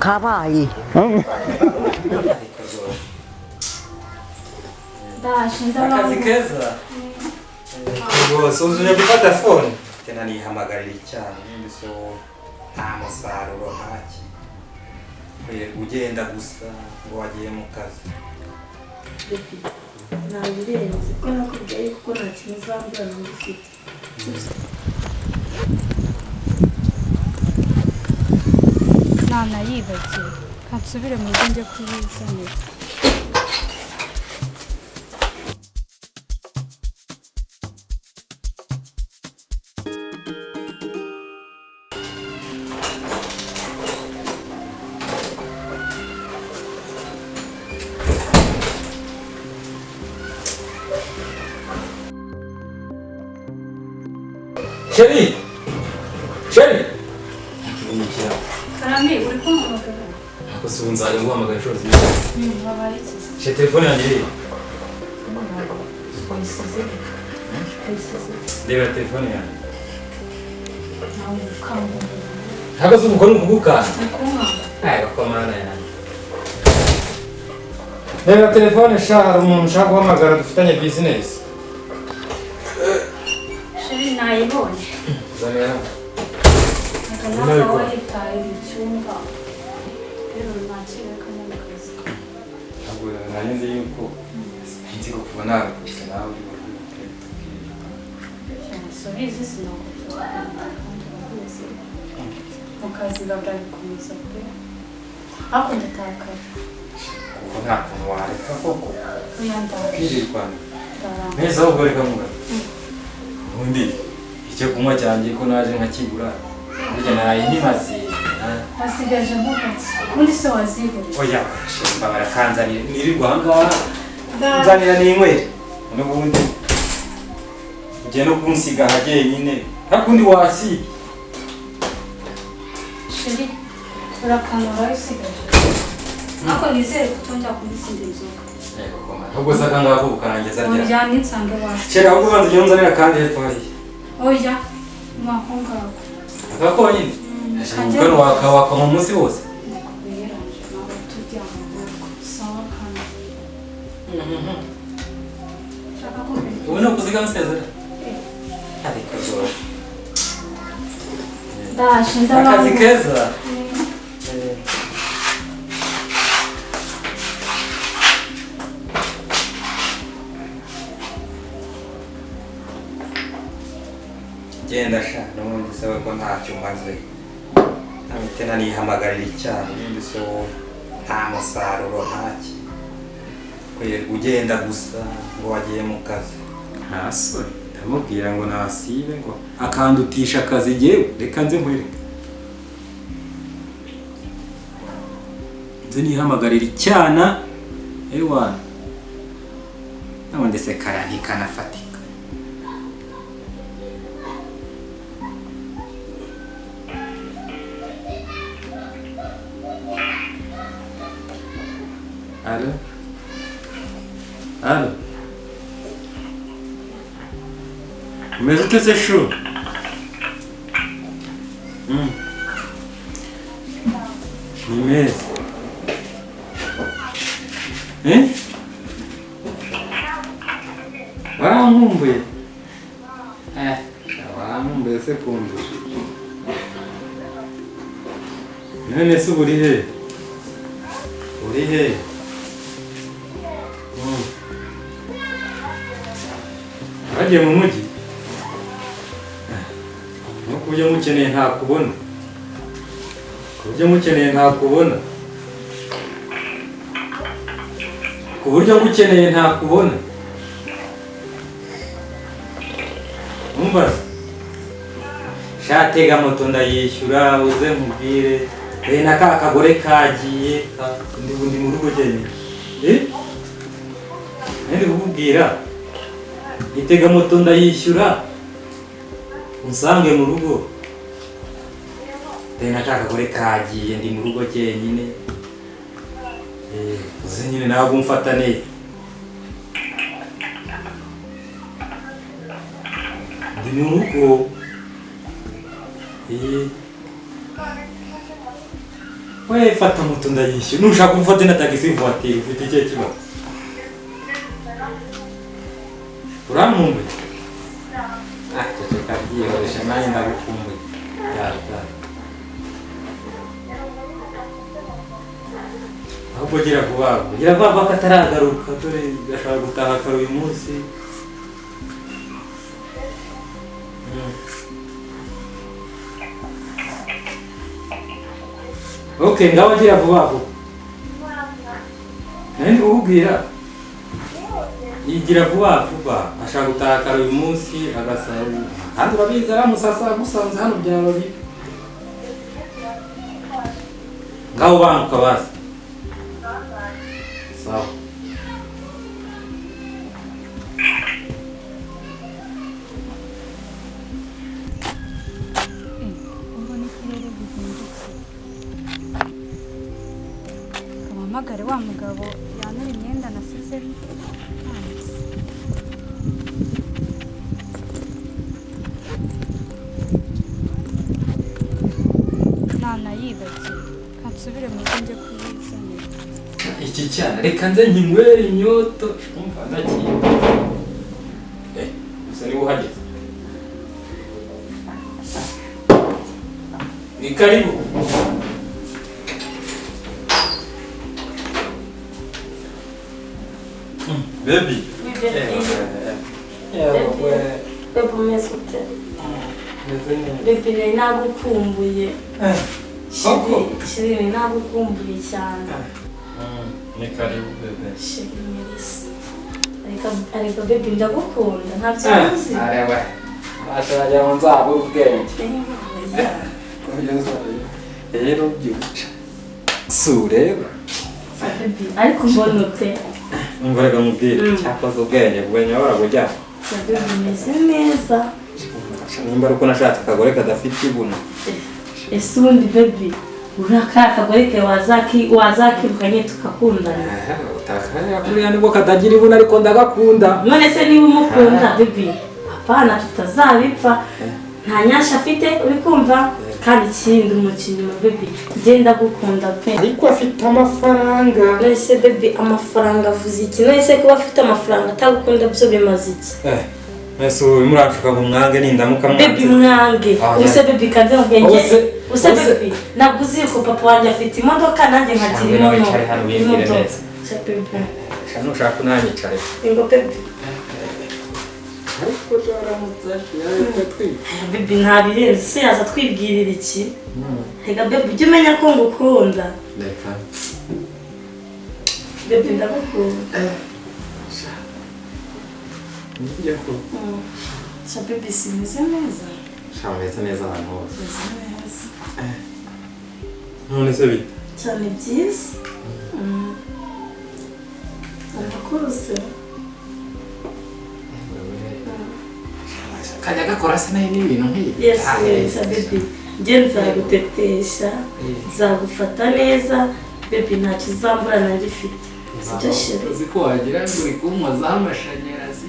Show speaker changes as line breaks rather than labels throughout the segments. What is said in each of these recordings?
kabaye
akazi keza rwose uzuye gufata fone tena nihamagarira icyaha so nta musaruro ntaki ugenda gusa ngo wagiye mu kazi
nabirenze ko nakubwiye kuko nta kintu uzambura ngifite
nayibagiwe kansubire mu rugo njye kuyizanira
Chérie! Chérie!
karame uri kumpamagara
Gusa ubu nzajya nguhamagara inshuro zibiri.
wabaye iki
Chez telefone yanjye iri.
wayisize
Ndeba telefone yanjye.
ntawe ukangurira
Ntabwo se umukoro ukugukana.
kunkanga
Bakomana yanjye. Ndeba telefone sha hari umuntu ushaka guhamagara dufitanye business.
sheri nayibonye
Zanira.
nawe wayitaye mu cyumba rero nakira akanyamukazi
Ntabwo nanyuze yuko nzi ko kuva nagutse nawe uri
subizi sinakugira mu kazi bagakomeza pe ariko ndatakara
kuko nta kuntu wareka koko
uyandaje
kwirirwana neza ahubwo reka mugana ubundi icyo kunywa cyanjye ko naje nkakigura burya naraye nkimaze
wasigaje nk'ugati undi se wazigurira
oya shemba barakanzanira nirirwa ahangaha nzanira n'inywere n'ubundi ugiye no kunsiga ahageye nyine nta kundi wasiga
sheri urakanura usigaje ariko nizere ko utongera kumusindira inzoga
ahubwo se akangaka bukarangiza ryari
ujyane nsange wasi
kera ahubwo banza ujye unzanira kandi hepfo hariya
oya maho ngaho
akako nyine ubukano wakawaka mu munsi wose
kubiranje nawe tujya mu rugo sawa kandi shaka kumenya
ubu ni ukuziga nsezera ariko zose
ndaje
akazi
ndabaho
keza genda sha n'ubundi sabe ko ntacyo umaze tena nihamagarira icyaha n'ubundi so nta musaruro ntaki ugenda gusa ngo wagiye mu kazi nta soni ndamubwira ngo nasibe ngo akandutisha akazi jyewe reka nze nkwereke nze nihamagarira icyana ewana n'ubundi se kara ntikanafatika Allô? Allô? Umeze ute se shu? Ni meza. Warankumbuye? Warankumbuye se kundusha. None se ubu uri he? Uri he? Wagiye mu mujyi? No kubyo mukeneye nta kubona. Kubyo mukeneye nta kubona. Ku buryo ngukeneye nta kubona. Umva? Shatega moto ndayishyura uze mubwire. Na ka kagore kagiye ndi mu rugo cyane. Nari kukubwira. Itega moto ndayishyura unsange mu rugo tena kagore kagiye ndi mu rugo cyenyine uze nyine ntabwo umfata neza ndi mu rugo we fata moto ndayishyura nushaka umfate na taxi voiture ufite ikihe kibazo uramumbuye ceceka byihoreshya nanjye ndagukumbuye ahubwo gira vuba ko ataragaruka dore gashobora gutaha kare uyu munsi okay ngaho gira vuba nani ubwira yigira vuba ashaka gutaha kare uyu munsi agasaba kandi urabizi aramusasa gusanze hano byaba bibi ngaho banguka basi sawa
Magare wa mugabo yanura imyenda nasize nanayibagiwe kansubire mu rugo njye kuyizanira
iki cyana reka nze nkinywere imyoto umva ndakiye gusa niba uhageze ni karibu baby
Bebe umeze ute? Bebe nagukumbuye. Shiri nagukumbuye cyane.
Ni karibu bebe.
Shiri Melissa. Ariko bebe ndagukunda ntabyo uzi.
Arewe. Ashajya mu nzabo ubwenge. Rero byuca. Sureba.
Ariko mbona ute?
Umvaraga mubwire cyakoze ubwenge bwenya baragujya.
Bebe umeze neza.
Nimba uko nashatse akagore kadafite ibuno.
Ese ubundi bebe uraka akagore ke wazakirukanye tukakundana.
Utakanya kuriya nibwo kadagira ibuno ariko ndagakunda.
None se niba umukunda bebe apana tutazabipfa nta nyasha afite uri kumva kandi ikindi umukinnyi wa bebe genda gukunda pe
ariko afite amafaranga.
Nese bebe amafaranga avuze iki? Nese kuba afite amafaranga atagukunda byo bimaze iki?
Nese murashaka ngo mwange nindamuka mwanze
bebe mwange use bebe kandi ubwenge use bebe naguzi ko papa wanjye afite imodoka nanjye nkagira imodoka
nushaka unanyicare
ingo bebe
ariko jaramutse
bebe ntabirenze se yaza twibwirira iki? Reka bebe ujye umenya ko ngukunda.
Reka
bebe ndagukunda.
Yako
Bebe simeze neza.
Shameze neza ahantu hose.
Neza.
None se bite?
Cyane byiza. Amakuru
kajya gakora se nayo n'ibintu nk'ibi.
Yes, bebe. Njye nzagutetesha, nzagufata neza, bebe ntacyo uzambura nanjye ufite. Sibyo sheri.
Uzi ko wagira ngo uri kunywa z'amashanyarazi.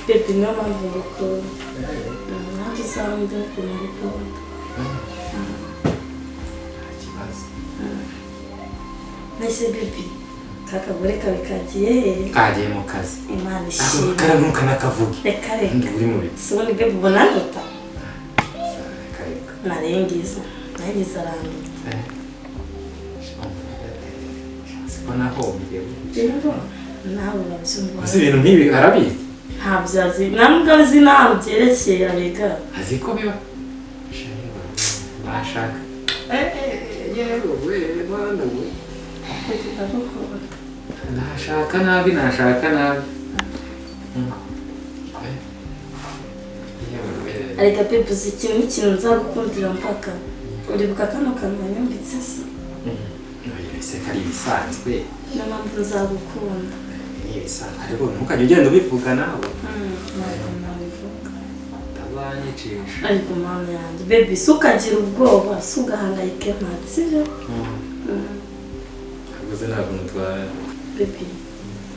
Bebe niyo mpamvu ngukunda. Nanjye uzambura ukuntu ngukunda. Nese bebe kakagore kawe kagiye
mu kazi.
Imana ishimwe.
Karanuka nakavuga.
Reka
uri mu biti.
Sibone bebe ubona ndota. Narengiza arangiza.
Siko naho mbigewe.
Rero nawe urabyumva.
Uzi ibintu nk'ibi arabizi.
Ntabyo azi. Ntabwo azi nawe byerekeye arega.
Azi ko biba. Bashaka. Yewe mwana we. Nashaka nabi.
Areka pepe uzi ikintu nzagukundira mpaka. Uribuka kano kantu wanyambitse se?
Ese kari ibisanzwe.
Niyo mpamvu nzagukunda.
Ni ibisanzwe ariko ntukajya ugenda ubivuga nawe.
Ntabwo nabivuga.
Utabanyicisha.
Ariko mama yanjye baby sukagira ubwoba sugahangayike ntari sibyo?
Aguze ntabwo mutwara.
Baby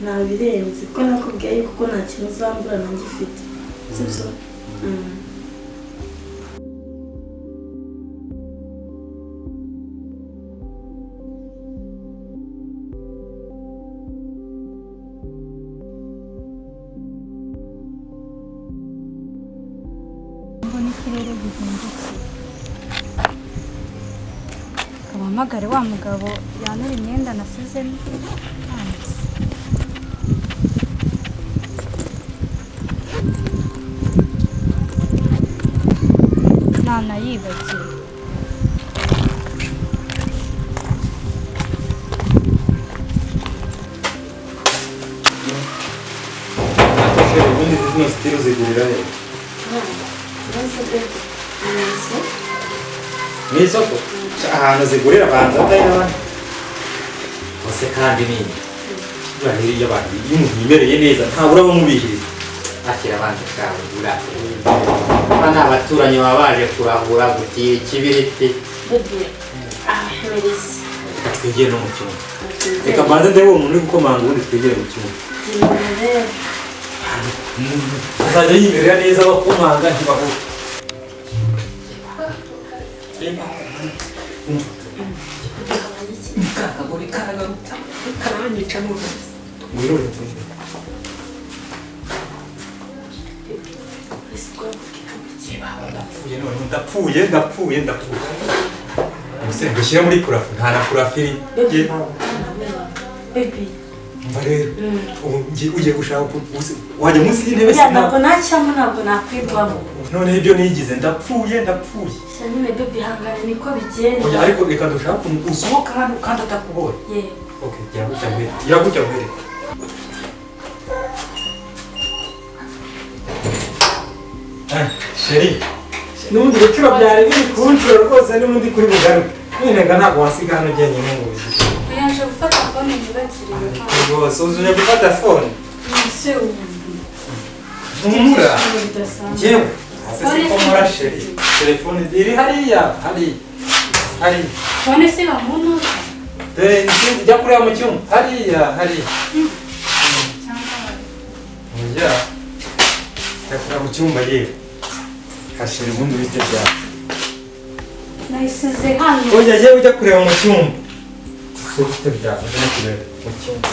nabirenze ko nakubwiye kuko nta kintu uzambura nanjye ufite. Sibyo?
uhamagare wa mugabo yanura imyenda nasizemo hanze. Nanayibagiwe.
ubundi zino sitiro zigurira he? Mu isoko? Ahantu zigurira banza atari n'abandi bose kandi nini urahiriye abantu iyo umuntu yimereye neza ntabura bamubihiriza akira abandi shawe urahiriye aba ni abaturanyi baba baje kurahura gutira ikibiriti twegere no mu cyumba reka mbanze ndebe uwo muntu uri gukomanga ubundi twegere mu cyumba azajya yimerera neza abakomanga ntibahura kakagore karagarutse karanyica n'uruzi wirore ndapfuye ubuse gushyira muri purafu nta na purafu iri umva rero ubu ugiye gushaka wajya munsi y'intebe
ntabwo nacyamo ntabwo nakwirwamo
none ibyo nigize ndapfuye
nyine bebe ihangane niko bigenda
ariko reka dushaka umuntu usohoka hano kandi atakubonye okay gira mbere sheri n'ubundi ibiciro byari biri kuncura rwose n'ubundi kuri bugaruke none ntabwo wasiga hano ujyenyine ngo ubizike
Yaje gufata fone ntibakiriwe hano.
rwose uzuje gufata fone
Ese ubu.
humura njyewe mura sheri telefone ziri hariya hari
Fone se bamuntu.
dore n'ikindi jya kureba mu cyumba hariya njya kureba mu cyumba yewe hashira ubundi bite byawe
Nayisize hano.
ujya kureba mu cyumba bite byawe mu cyumba